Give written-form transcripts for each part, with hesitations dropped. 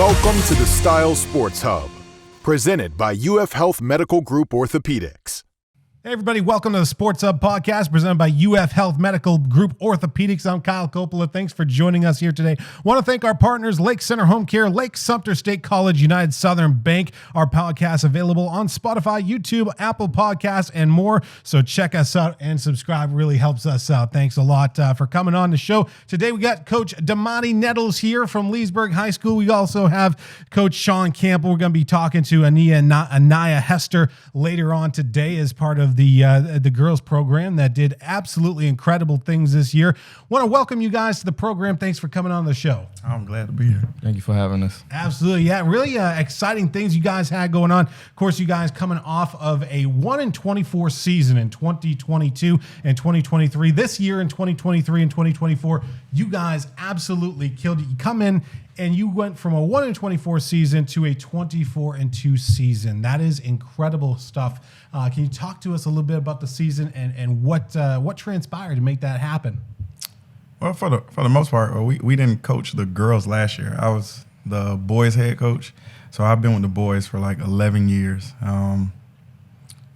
Welcome to the Style Sports Hub, presented by UF Health Medical Group Orthopaedics. Hey everybody, welcome to the Sports Hub podcast presented by UF Health Medical Group Orthopaedics. I'm Kyle Coppola. Thanks for joining us here today. Want to thank our partners, Lake Center Home Care, Lake Sumter State College, United Southern Bank. Our podcast available on Spotify, YouTube, Apple Podcasts, and more. So check us out and subscribe. Really helps us out. Thanks a lot for coming on the show. Today we got Coach Nettles here from Leesburg High School. We also have Coach Sean Campbell. We're going to be talking to Aniya and Aniya Hester later on today as part of the girls program that did absolutely incredible things this year. Want to welcome you guys to the program. Thanks for coming on the show. I'm glad to be here. Thank you for having us. Absolutely. Yeah, really exciting things you guys had going on. Of course, you guys coming off of a 1-24 season in 2022 and 2023. This year in 2023 and 2024, you guys absolutely killed it. You come in and you went from a 1-24 season to a 24-2 season. That is incredible stuff. Can you talk to us a little bit about the season and what transpired to make that happen? Well, for the most part, we didn't coach the girls last year. I was the boys head coach, so I've been with the boys for like 11 years.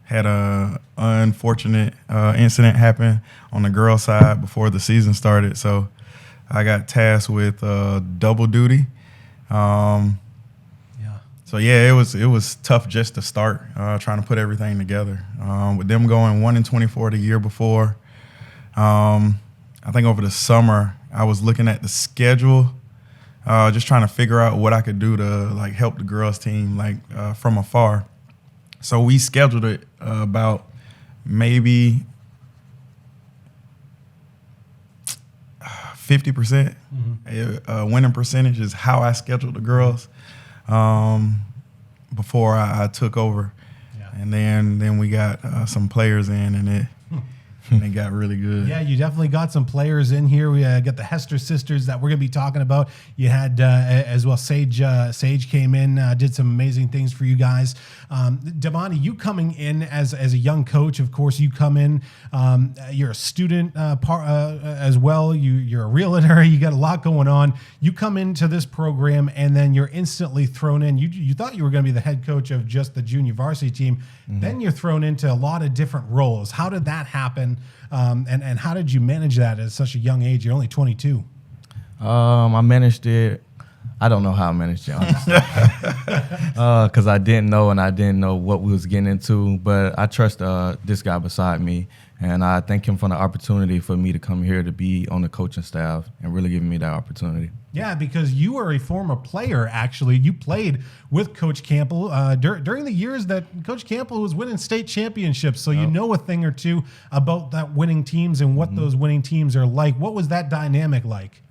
Had a unfortunate incident happen on the girls' side before the season started, so I got tasked with double duty. So yeah, it was tough just to start trying to put everything together. With them going 1-24 the year before, I think over the summer I was looking at the schedule, just trying to figure out what I could do to like help the girls team from afar. So we scheduled it about maybe 50%. Winning percentage is how I scheduled the girls before I took over. Yeah. And then we got some players in, and it got really good. Yeah, you definitely got some players in here. We got the Hester sisters that we're going to be talking about. You had as well Sage came in, did some amazing things for you guys. Devani, you coming in as a young coach, of course, you come in. You're a student as well. You're a realtor. You got a lot going on. You come into this program, and then you're instantly thrown in. You thought you were going to be the head coach of just the junior varsity team. Mm-hmm. Then you're thrown into a lot of different roles. How did that happen? And how did you manage that at such a young age? You're only 22. I managed it. I don't know how I managed it, honestly, because I didn't know what we was getting into. But I trust this guy beside me, and I thank him for the opportunity for me to come here to be on the coaching staff and really giving me that opportunity. Yeah, because you are a former player, actually. You played with Coach Campbell during the years that Coach Campbell was winning state championships, so you know a thing or two about that winning teams and what those winning teams are like. What was that dynamic like?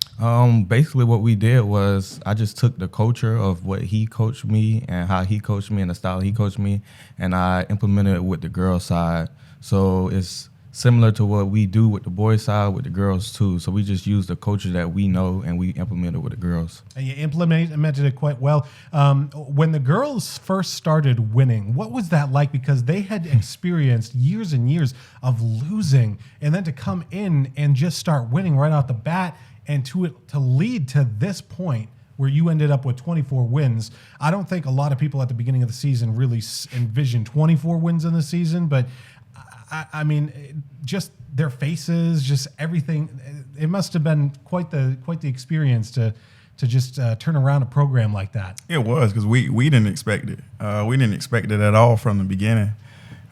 Basically what we did was I just took the culture of what he coached me and how he coached me and the style he coached me, and I implemented it with the girls' side. So it's similar to what we do with the boys' side with the girls too. So we just use the culture that we know and we implement it with the girls. And you implemented it quite well. When the girls first started winning, what was that like? Because they had experienced years and years of losing, and then to come in and just start winning right off the bat, and to lead to this point where you ended up with 24 wins. I don't think a lot of people at the beginning of the season really envisioned 24 wins in the season, but I mean, just their faces, just everything. It must have been quite the experience to just turn around a program like that. It was, because we didn't expect it. We didn't expect it at all from the beginning.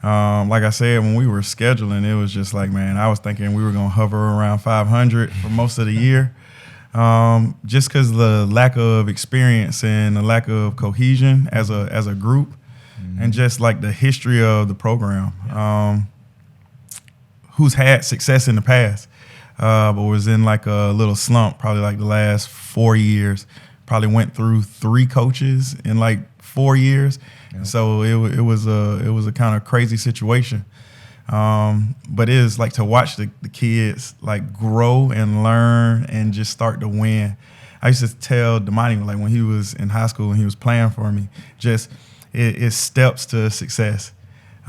Like I said, when we were scheduling, it was just like, man, I was thinking we were going to hover around 500 for most of the year, just because the lack of experience and the lack of cohesion as a group, and just like the history of the program. Who's had success in the past, but was in like a little slump probably like the last 4 years. Probably went through 3 coaches in like 4 years. Yeah. So it was a kind of crazy situation. But it is like to watch the kids like grow and learn and just start to win. I used to tell Damani, like when he was in high school and he was playing for me, just it's steps to success.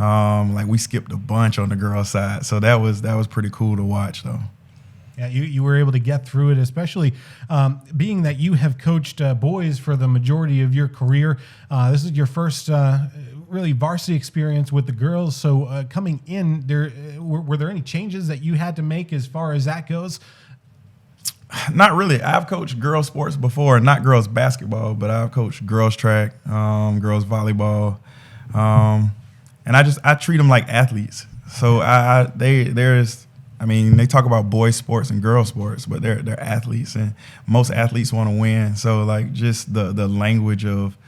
Like we skipped a bunch on the girls' side, so that was pretty cool to watch, though. Yeah, you were able to get through it, especially being that you have coached boys for the majority of your career. This is your first really varsity experience with the girls. So coming in, were there any changes that you had to make as far as that goes? Not really. I've coached girls sports before, not girls basketball, but I've coached girls track, girls volleyball, and I treat them like athletes. So they talk about boys sports and girls sports, but they're athletes, and most athletes want to win. So like just the language of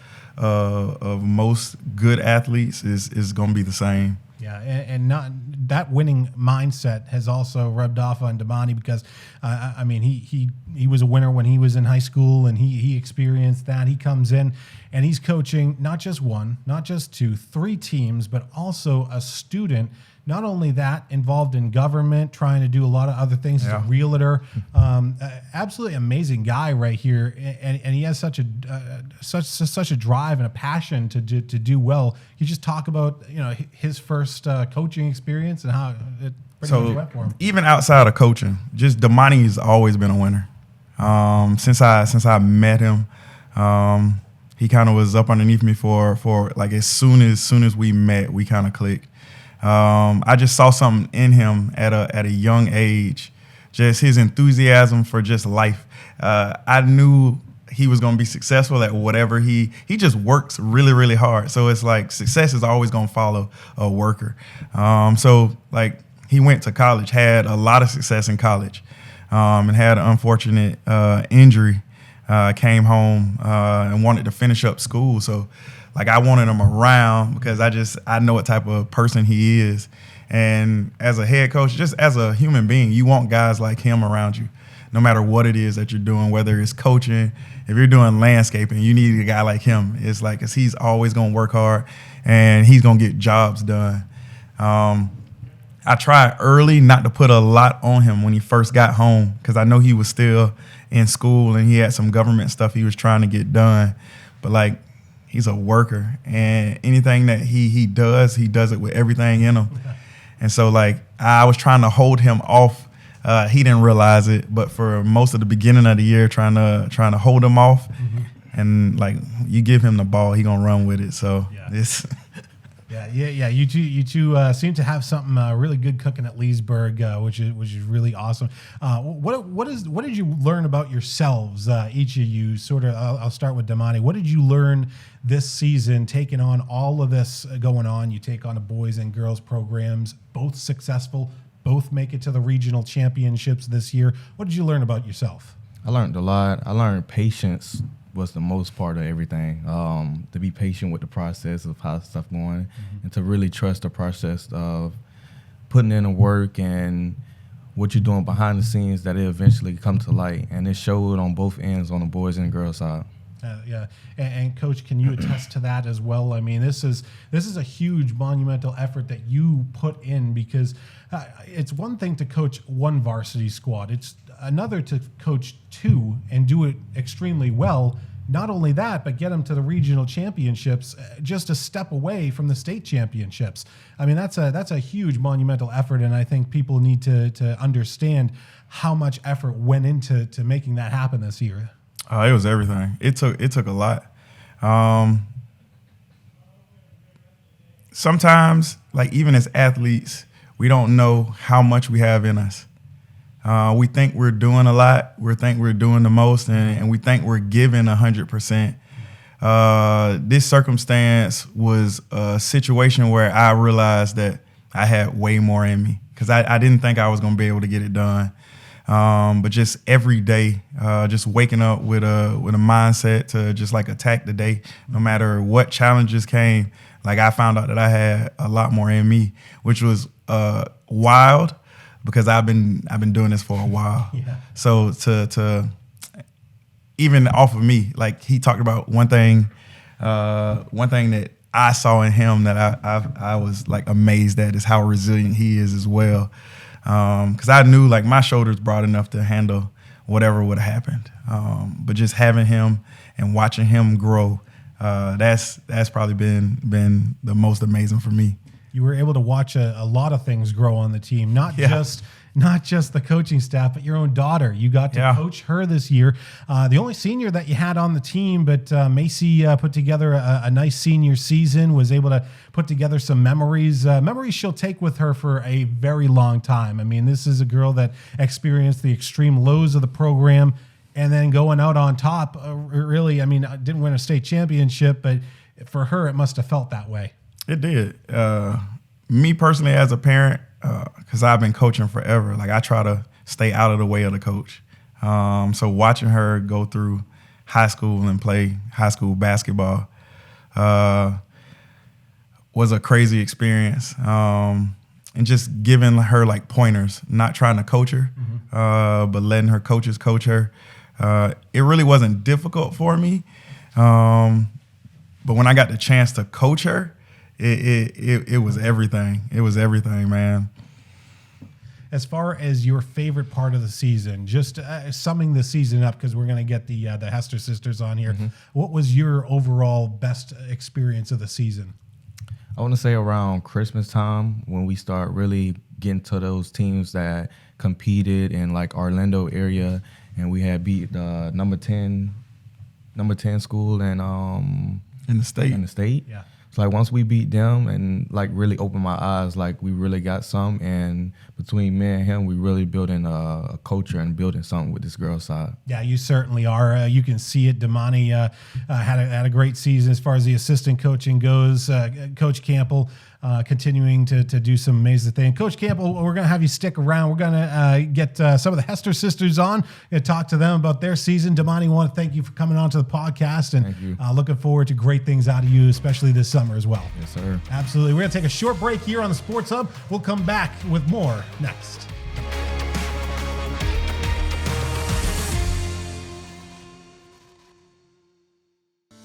most good athletes is going to be the same. Yeah, and not that winning mindset has also rubbed off on Damani because, he was a winner when he was in high school, and he experienced that. He comes in and he's coaching not just one, not just two, 3 teams, but also a student. Not only that, involved in government, trying to do a lot of other things as a realtor. Absolutely amazing guy right here, and he has such a drive and a passion to do well. You just talk about his first coaching experience and how it pretty much went for him. Even outside of coaching, just Damani has always been a winner. Since I met him, he kind of was up underneath me for like as soon as we met, we kind of clicked. I just saw something in him at a young age, just his enthusiasm for just life. I knew he was going to be successful at whatever he just works really, really hard. So it's like success is always going to follow a worker. So like he went to college, had a lot of success in college, and had an unfortunate injury, came home and wanted to finish up school. So like I wanted him around because I know what type of person he is. And as a head coach, just as a human being, you want guys like him around you, no matter what it is that you're doing, whether it's coaching, if you're doing landscaping, you need a guy like him. It's like, 'cause he's always going to work hard and he's going to get jobs done. I tried early not to put a lot on him when he first got home because I know he was still in school and he had some government stuff he was trying to get done. But like, he's a worker, and anything that he does it with everything in him. And so like I was trying to hold him off. He didn't realize it, but for most of the beginning of the year, trying to hold him off, and like you give him the ball, he gonna run with it. So it's. Yeah. You two seem to have something really good cooking at Leesburg, which is really awesome. What did you learn about yourselves, each of you? Sort of. I'll start with Damani. What did you learn this season, taking on all of this going on? You take on the boys and girls programs, both successful, both make it to the regional championships this year. What did you learn about yourself? I learned a lot. I learned patience was the most part of everything. To be patient with the process of how stuff going, and to really trust the process of putting in the work and what you're doing behind the scenes, that it eventually come to light. And it showed on both ends, on the boys and girls side. And Coach, can you attest to that as well? I mean, this is a huge monumental effort that you put in, because it's one thing to coach one varsity squad. It's another to coach 2 and do it extremely well. Not only that, but get them to the regional championships, just a step away from the state championships. I mean, that's a huge monumental effort, and I think people need to understand how much effort went into making that happen this year. It was everything. It took a lot. Sometimes, like even as athletes, we don't know how much we have in us. We think we're doing a lot. We think we're doing the most, and we think we're giving 100%. This circumstance was a situation where I realized that I had way more in me, because I didn't think I was going to be able to get it done. But just every day, just waking up with a mindset to just like attack the day, no matter what challenges came. Like I found out that I had a lot more in me, which was wild, because I've been doing this for a while. Yeah. So to even off of me, like he talked about one thing that I saw in him that I was like amazed at is how resilient he is as well. Because I knew like my shoulders broad enough to handle whatever would have happened. But just having him and watching him grow, that's probably been the most amazing for me. you were able to watch a lot of things grow on the team, not just the coaching staff, but your own daughter. You got to coach her this year. The only senior that you had on the team, but Macy put together a nice senior season, was able to put together some memories she'll take with her for a very long time. I mean, this is a girl that experienced the extreme lows of the program and then going out on top. Really, I mean, didn't win a state championship, but for her, it must have felt that way. It did. Me personally, as a parent, because I've been coaching forever, like I try to stay out of the way of the coach. So watching her go through high school and play high school basketball was a crazy experience. And just giving her like pointers, not trying to coach her, but letting her coaches coach her. It really wasn't difficult for me. But when I got the chance to coach her, it was everything. It was everything, man. As far as your favorite part of the season, just summing the season up, because we're going to get the Hester sisters on here. What was your overall best experience of the season? I want to say around Christmas time, when we start really getting to those teams that competed in like Orlando area, and we had beat the number 10 school and in the state. Yeah. So like once we beat them and like really opened my eyes, like we really got some. And between me and him, we really building a culture and building something with this girls' side. Yeah, you certainly are. You can see it. Damani had a great season as far as the assistant coaching goes. Coach Campbell continuing to do some amazing things. Coach Campbell, we're going to have you stick around. We're going to get some of the Hester sisters on and talk to them about their season. Damani, I want to thank you for coming on to the podcast, and looking forward to great things out of you, especially this summer as well. Yes, sir. Absolutely. We're going to take a short break here on the Sports Hub. We'll come back with more next.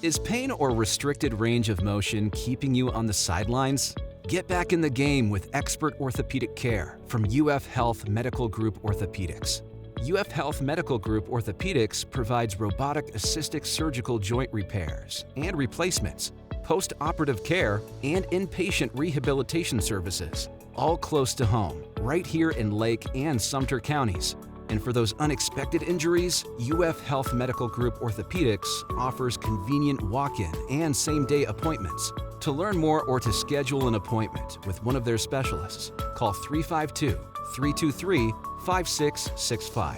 Is pain or restricted range of motion keeping you on the sidelines? Get back in the game with expert orthopedic care from UF Health Medical Group Orthopaedics. UF Health Medical Group Orthopaedics provides robotic-assisted surgical joint repairs and replacements, post-operative care, and inpatient rehabilitation services, all close to home, right here in Lake and Sumter counties. And for those unexpected injuries, UF Health Medical Group Orthopaedics offers convenient walk-in and same-day appointments. To learn more or to schedule an appointment with one of their specialists, call 352-323-5665.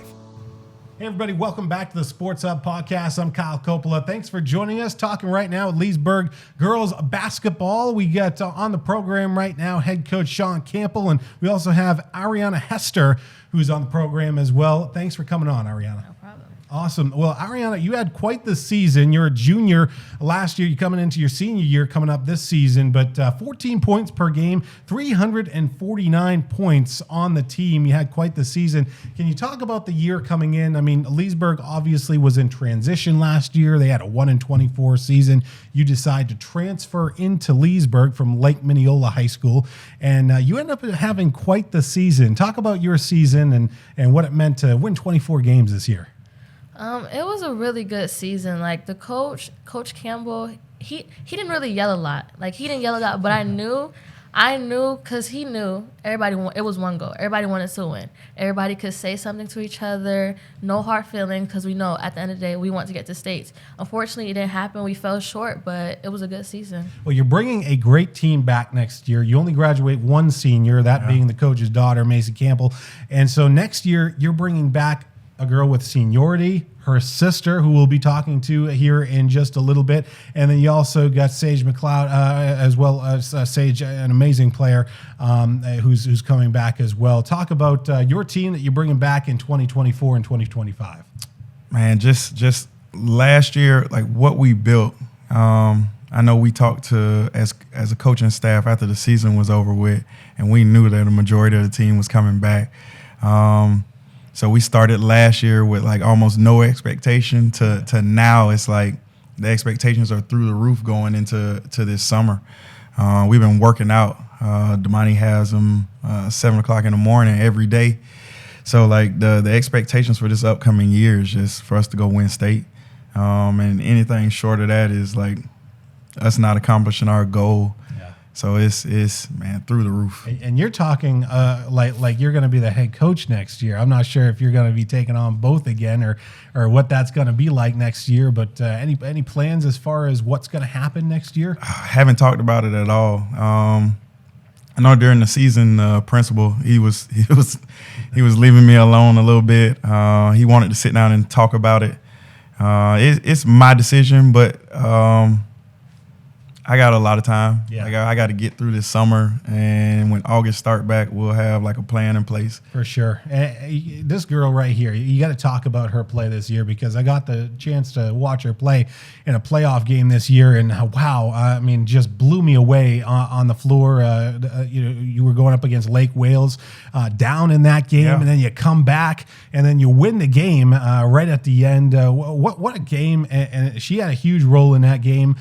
Hey everybody, welcome back to the Sports Hub podcast. I'm Kyle Coppola. Thanks for joining us. Talking right now with Leesburg girls basketball. We got on the program right now head coach Sean Campbell, and we also have Ariyana Hester, who's on the program as well. Thanks for coming on, Ariyana. No problem. Awesome. Well, Ariyana, you had quite the season. You're a junior last year. You're coming into your senior year coming up this season, but 14 points per game, 349 points on the team. You had quite the season. Can you talk about the year coming in? I mean, Leesburg obviously was in transition last year. They had a 1-24 season. You decide to transfer into Leesburg from Lake Minneola High School, and you end up having quite the season. Talk about your season and what it meant to win 24 games this year. It was a really good season. Like the Coach Campbell, he didn't really yell a lot. Like he didn't yell a lot, but I knew because he knew it was one goal. Everybody wanted to win. Everybody could say something to each other. No hard feelings, because we know at the end of the day we want to get to states. Unfortunately, it didn't happen. We fell short, but it was a good season. Well, you're bringing a great team back next year. You only graduate one senior, that being the coach's daughter, Macy Campbell. And so next year you're bringing back a girl with seniority, her sister, who we'll be talking to here in just a little bit. And then you also got Sage McLeod, as well as Sage, an amazing player who's coming back as well. Talk about your team that you're bringing back in 2024 and 2025. Man, just last year, like what we built. I know we talked to as a coaching staff after the season was over with, and we knew that a majority of the team was coming back. So we started last year with like almost no expectation to now it's like the expectations are through the roof going into this summer. We've been working out. Damani has them 7 o'clock in the morning every day. So like the expectations for this upcoming year is just for us to go win state. And anything short of that is like us not accomplishing our goal. Yeah. So it's man, through the roof. And you're talking like you're going to be the head coach next year. I'm not sure if you're going to be taking on both again or what that's going to be like next year. But any plans as far as what's going to happen next year? I haven't talked about it at all. I know during the season, principal he was leaving me alone a little bit. He wanted to sit down and talk about it. It's my decision, but I got a lot of time. Yeah. Like I got to get through this summer, and when August start back, we'll have like a plan in place. For sure. This girl right here, you got to talk about her play this year, because I got the chance to watch her play in a playoff game this year, and wow, I mean, just blew me away on the floor. You were going up against Lake Wales, down in that game, Yeah. and then you come back, and then you win the game right at the end. What a game! And she had a huge role in that game.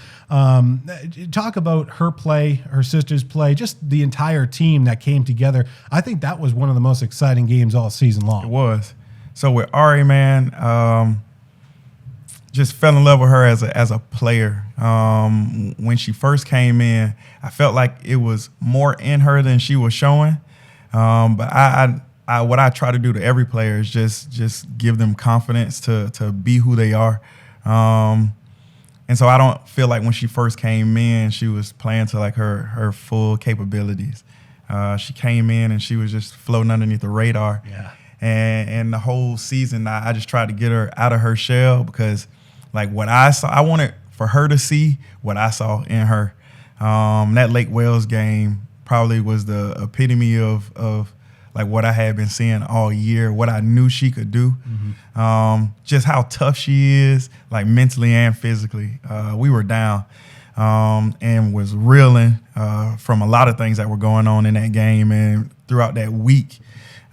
Talk about her play, her sister's play, just the entire team that came together. I think that was one of the most exciting games all season long. It was. So with Ari, man, just fell in love with her as a player. When she first came in, I felt like it was more in her than she was showing. But I what I try to do to every player is just give them confidence to be who they are. And so I don't feel like when she first came in, she was playing to like her full capabilities. She came in and she was just floating underneath the radar. Yeah. And the whole season, I just tried to get her out of her shell, because like what I saw, I wanted for her to see what I saw in her. That Lake Wales game probably was the epitome of like what I had been seeing all year, what I knew she could do, just how tough she is, like mentally and physically. We were down and was reeling from a lot of things that were going on in that game and throughout that week.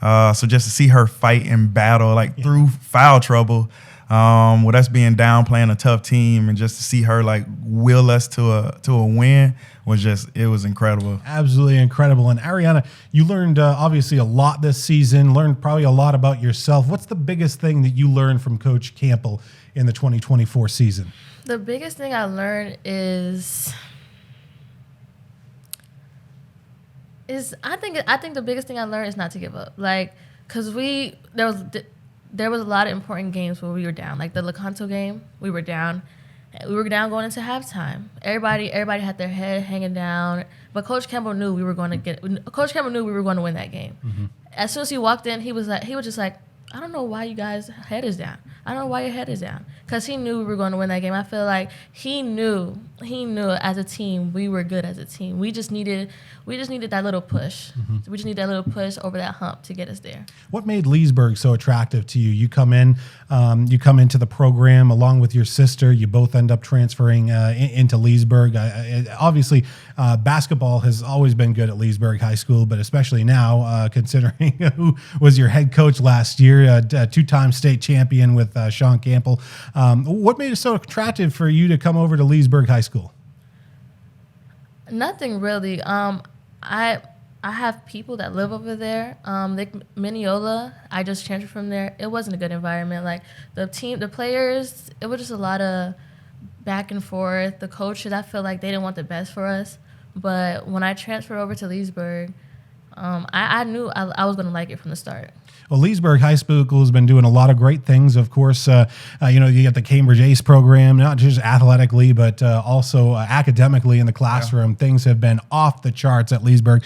So just to see her fight and battle, like through foul trouble, with us being down playing a tough team, and just to see her like will us to a win it was incredible. Absolutely incredible. And Ariyana, you learned obviously a lot this season, learned probably a lot about yourself. What's the biggest thing that you learned from Coach Campbell in the 2024 season? The biggest thing I learned is I think the biggest thing I learned is not to give up. Like, cause there was a lot of important games where we were down. Like the Lecanto game, we were down. We were down going into halftime. Everybody had their head hanging down. But Coach Campbell knew we were going to win that game. Mm-hmm. As soon as he walked in, he was just like, I don't know why you guys' head is down. I don't know why your head is down. Because he knew we were going to win that game. I feel like he knew as a team we were good as a team. We just needed that little push. Mm-hmm. We just need that little push over that hump to get us there. What made Leesburg so attractive to you? You come into the program along with your sister. You both end up transferring into Leesburg. Obviously, basketball has always been good at Leesburg High School, but especially now, considering who was your head coach last year, a two-time state champion with Sean Campbell. What made it so attractive for you to come over to Leesburg High School? Nothing really. I have people that live over there. Mineola, I just transferred from there. It wasn't a good environment. Like the players, it was just a lot of back and forth. The coaches, I feel like they didn't want the best for us. But when I transferred over to Leesburg, I knew I was going to like it from the start. Well, Leesburg High School has been doing a lot of great things. Of course, you got the Cambridge ACE program, not just athletically, but also academically in the classroom. Yeah. Things have been off the charts at Leesburg.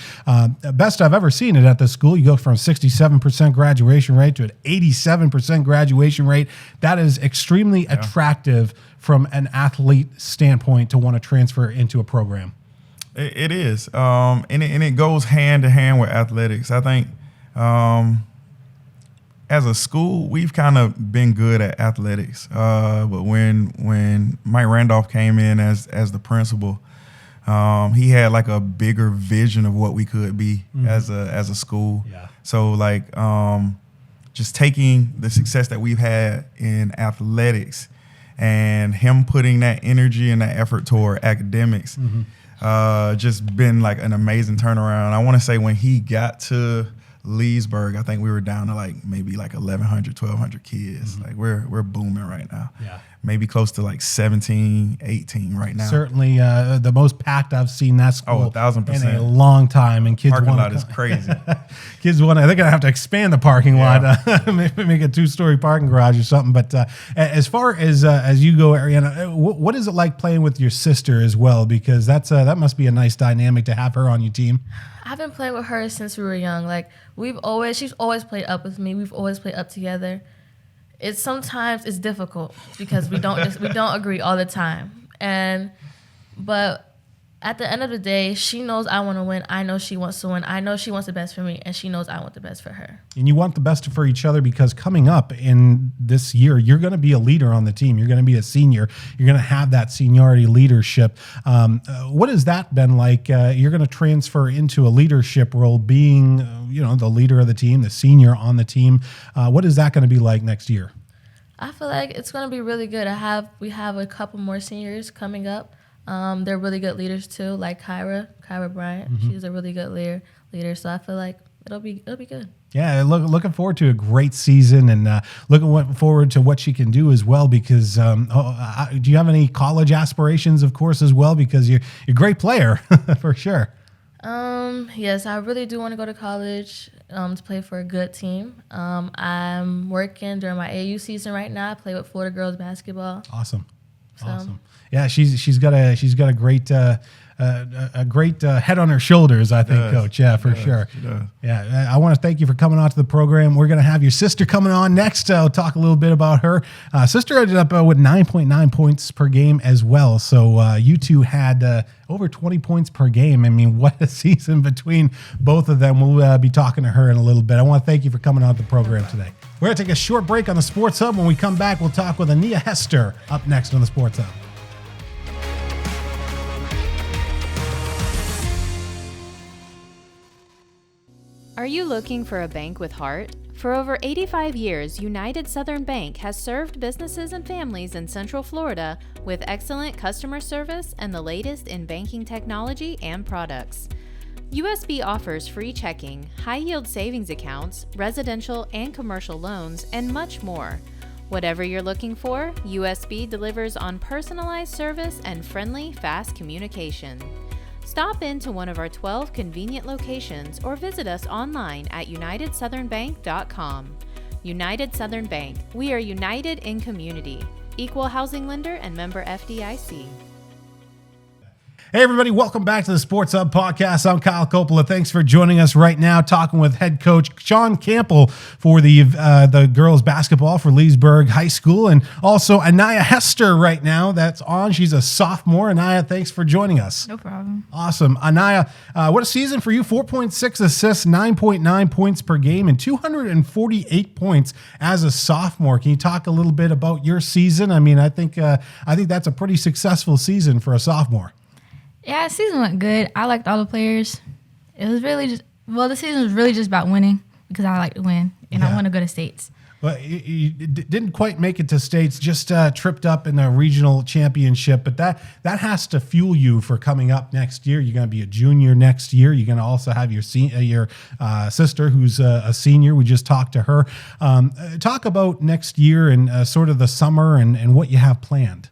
Best I've ever seen it at the school. You go from 67% graduation rate to an 87% graduation rate. That is extremely attractive from an athlete standpoint to want to transfer into a program. It is, and it goes hand to hand with athletics. I think as a school, we've kind of been good at athletics, but when Mike Randolph came in as the principal, he had like a bigger vision of what we could be as a school. Yeah. So like just taking the success that we've had in athletics and him putting that energy and that effort toward academics. Mm-hmm. Just been like an amazing turnaround. I want to say when he got to Leesburg, I think we were down to like maybe like 1,100, 1,200 kids. Mm-hmm. Like we're booming right now. Yeah. maybe close to like 17, 18 right now. Certainly the most packed I've seen that school 1,000%. in a long time. And kids Parking want lot is crazy. Kids want to, they're going to have to expand the parking lot, maybe make a 2-story parking garage or something. But as far as you go, Ariyana, what is it like playing with your sister as well? Because that must be a nice dynamic to have her on your team. I've been playing with her since we were young. Like she's always played up with me. We've always played up together. Sometimes it's difficult because we don't agree all the time. But at the end of the day, she knows I want to win. I know she wants to win. I know she wants the best for me, and she knows I want the best for her. And you want the best for each other because coming up in this year, you're going to be a leader on the team. You're going to be a senior. You're going to have that seniority leadership. What has that been like? You're going to transfer into a leadership role, being the leader of the team, the senior on the team. What is that going to be like next year? I feel like it's going to be really good. We have a couple more seniors coming up. They're really good leaders too, like Kyra Bryant. Mm-hmm. She's a really good leader. So I feel like it'll be good. Yeah, looking forward to a great season and looking forward to what she can do as well. Because do you have any college aspirations, of course, as well? Because you're a great player for sure. Yes, I really do want to go to college to play for a good team. I'm working during my AU season right now. I play with Florida girls basketball. Awesome. Yeah, she's got a great head on her shoulders, I think, Coach. Yeah, for sure. Yeah, I want to thank you for coming on to the program. We're going to have your sister coming on next. I'll talk a little bit about her. Sister ended up with 9.9 points per game as well. So you two had over 20 points per game. I mean, what a season between both of them. We'll be talking to her in a little bit. I want to thank you for coming on to the program today. We're going to take a short break on the Sports Hub. When we come back, we'll talk with Aniya Hester up next on the Sports Hub. Are you looking for a bank with heart? For over 85 years, United Southern Bank has served businesses and families in Central Florida with excellent customer service and the latest in banking technology and products. USB offers free checking, high-yield savings accounts, residential and commercial loans, and much more. Whatever you're looking for, USB delivers on personalized service and friendly, fast communication. Stop into one of our 12 convenient locations or visit us online at unitedsouthernbank.com. United Southern Bank. We are united in community. Equal housing lender and member FDIC. Hey, everybody. Welcome back to the Sports Hub podcast. I'm Kyle Coppola. Thanks for joining us right now, talking with head coach Sean Campbell for the girls basketball for Leesburg High School, and also Aniya Hester right now that's on. She's a sophomore. Aniya, thanks for joining us. No problem. Awesome. Aniya, what a season for you. 4.6 assists, 9.9 points per game, and 248 points as a sophomore. Can you talk a little bit about your season? I mean, I think that's a pretty successful season for a sophomore. Yeah, the season went good. I liked all the players. It was really the season was really just about winning because I like to win and I want to go to states. Well, you didn't quite make it to states, just tripped up in the regional championship, but that has to fuel you for coming up next year. You're going to be a junior next year. You're going to also have your sister who's a senior. We just talked to her. Talk about next year and sort of the summer and what you have planned.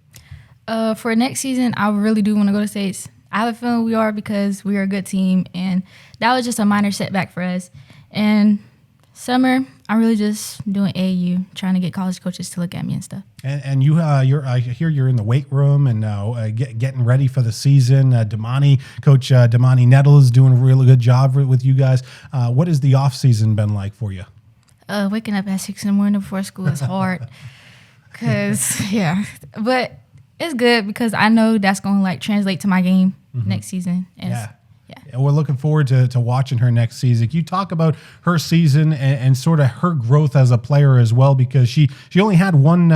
For next season, I really do want to go to states. I have a feeling we are because we are a good team, and that was just a minor setback for us. And summer, I'm really just doing AAU, trying to get college coaches to look at me and stuff. And I hear you're in the weight room and getting ready for the season. Coach Damani Nettles is doing a really good job with you guys. What has the off season been like for you? Waking up at 6 a.m. before school is hard. But it's good because I know that's going to translate to my game next season. And we're looking forward to watching her next season. Can you talk about her season and sort of her growth as a player as well? Because she only had one.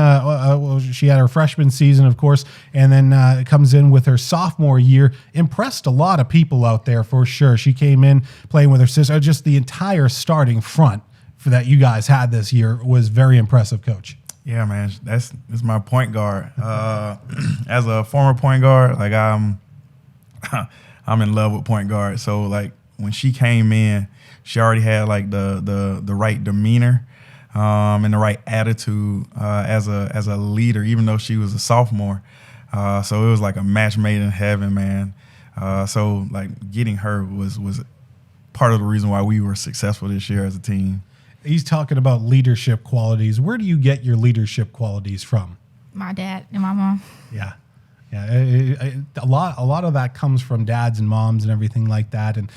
She had her freshman season, of course, and then comes in with her sophomore year. Impressed a lot of people out there for sure. She came in playing with her sister. Just the entire starting front that you guys had this year was very impressive, Coach. Yeah, man, that's my point guard. As a former point guard, I'm in love with point guard. So when she came in, she already had the right demeanor. and the right attitude as a leader, even though she was a sophomore. So it was like a match made in heaven, man. So like getting her was part of the reason why we were successful this year as a team. He's talking about leadership qualities. Where do you get your leadership qualities from? My dad and my mom. Yeah. Yeah, a lot of that comes from dads and moms and everything like that, and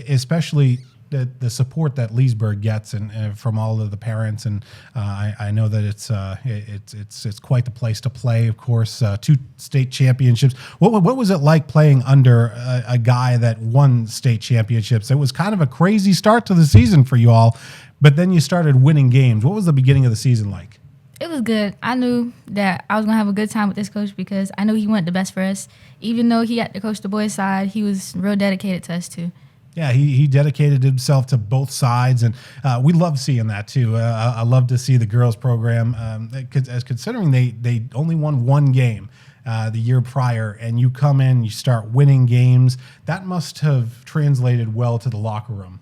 especially the support that Leesburg gets and from all of the parents. And I know that it's quite the place to play. Of course, 2 state championships. What was it like playing under a guy that won state championships? It was kind of a crazy start to the season for you all, but then you started winning games. What was the beginning of the season like? It was good. I knew that I was going to have a good time with this coach because I knew he wanted the best for us. Even though he had to coach the boys' side, he was real dedicated to us too. Yeah, he dedicated himself to both sides, and we love seeing that too. I love to see the girls program, as considering they only won 1 game the year prior, and you come in, you start winning games. That must have translated well to the locker room.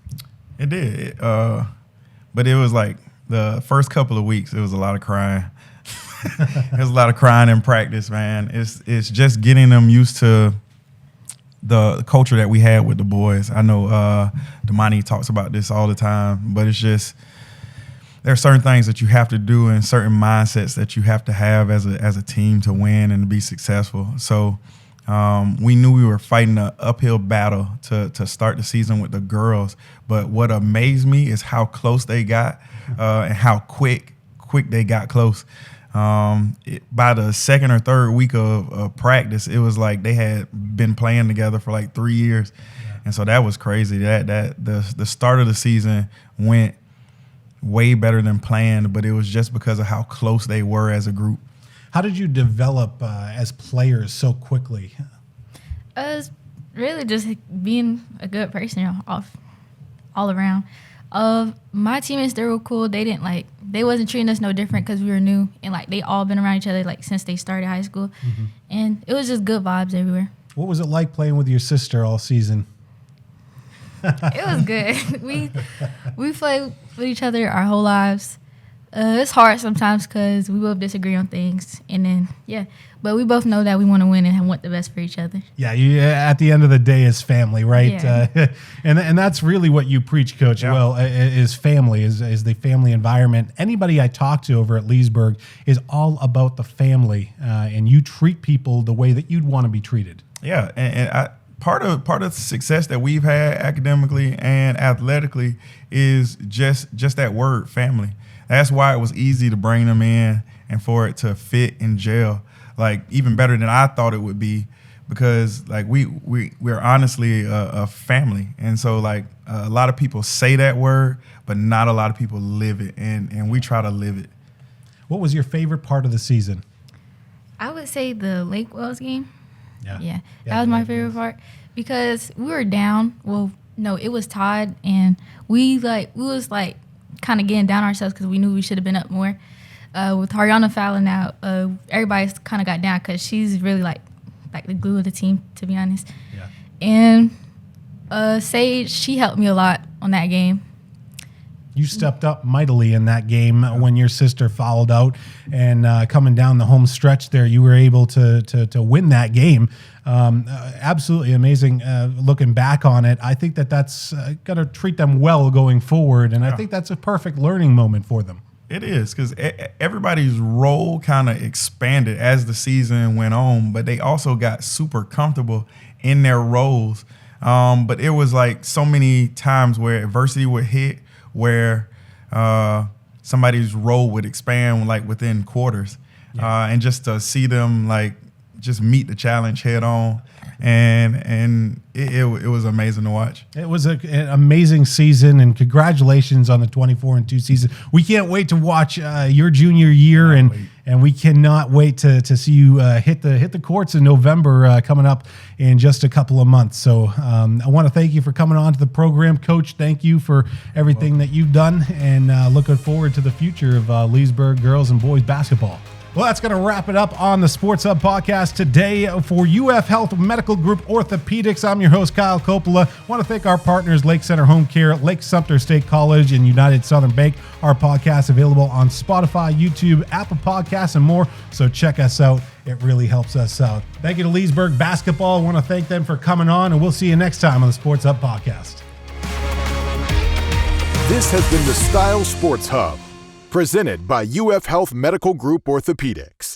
It did, but it was like the first couple of weeks, it was a lot of crying. There was a lot of crying in practice, man. It's just getting them used to the culture that we had with the boys. I know Damani talks about this all the time, but it's just there are certain things that you have to do and certain mindsets that you have to have as a team to win and to be successful. So we knew we were fighting an uphill battle to start the season with the girls. But what amazed me is how close they got and how quick they got close. By the second or third week of practice, it was like they had been playing together for like 3 years. Yeah. And so that was crazy. That the start of the season went way better than planned, but it was just because of how close they were as a group. How did you develop as players so quickly? It's really just being a good person, all around. My teammates, they were cool. They wasn't treating us no different because we were new, and they all been around each other since they started high school, and it was just good vibes everywhere. What was it like playing with your sister all season? It was good. We played with each other our whole lives. It's hard sometimes because we both disagree on things, and then but we both know that we want to win and want the best for each other. Yeah, at the end of the day, it's family, right? Yeah. And that's really what you preach, Coach. Yeah. Well, is family, is the family environment. Anybody I talk to over at Leesburg is all about the family, and you treat people the way that you'd want to be treated. Yeah, and part of the success that we've had academically and athletically is just that word, family. That's why it was easy to bring them in and for it to fit and gel, even better than I thought it would be, because we're honestly a family. And so a lot of people say that word, but not a lot of people live it, and we try to live it. What was your favorite part of the season? I would say the Lake Wells game. Yeah, that was my favorite part because we were down. Well, no, it was tied, and we was kind of getting down ourselves because we knew we should have been up more. With Ariyana fouling out, everybody's kind of got down because she's really like the glue of the team, to be honest. Yeah. And Sage, she helped me a lot on that game. You stepped up mightily in that game when your sister fouled out, and coming down the home stretch there, you were able to win that game. Absolutely amazing. Looking back on it, I think that's going to treat them well going forward, and I think that's a perfect learning moment for them. It is, because everybody's role kind of expanded as the season went on, but they also got super comfortable in their roles. But it was so many times where adversity would hit, where somebody's role would expand within quarters, and just to see them just meet the challenge head on, and it was amazing to watch. It was an amazing season, and congratulations on the 24-2 season. We can't wait to watch your junior year, and we cannot wait to see you hit the courts in November, coming up in just a couple of months. So I want to thank you for coming on to the program, Coach. Thank you for everything that you've done, and looking forward to the future of Leesburg girls and boys basketball. Well, that's going to wrap it up on the Sports Hub podcast today for UF Health Medical Group Orthopaedics. I'm your host, Kyle Coppola. I want to thank our partners, Lake Center Home Care, Lake Sumter State College, and United Southern Bank. Our podcast available on Spotify, YouTube, Apple Podcasts, and more. So check us out. It really helps us out. Thank you to Leesburg Basketball. I want to thank them for coming on, and we'll see you next time on the Sports Hub podcast. This has been the Style Sports Hub, presented by UF Health Medical Group Orthopedics.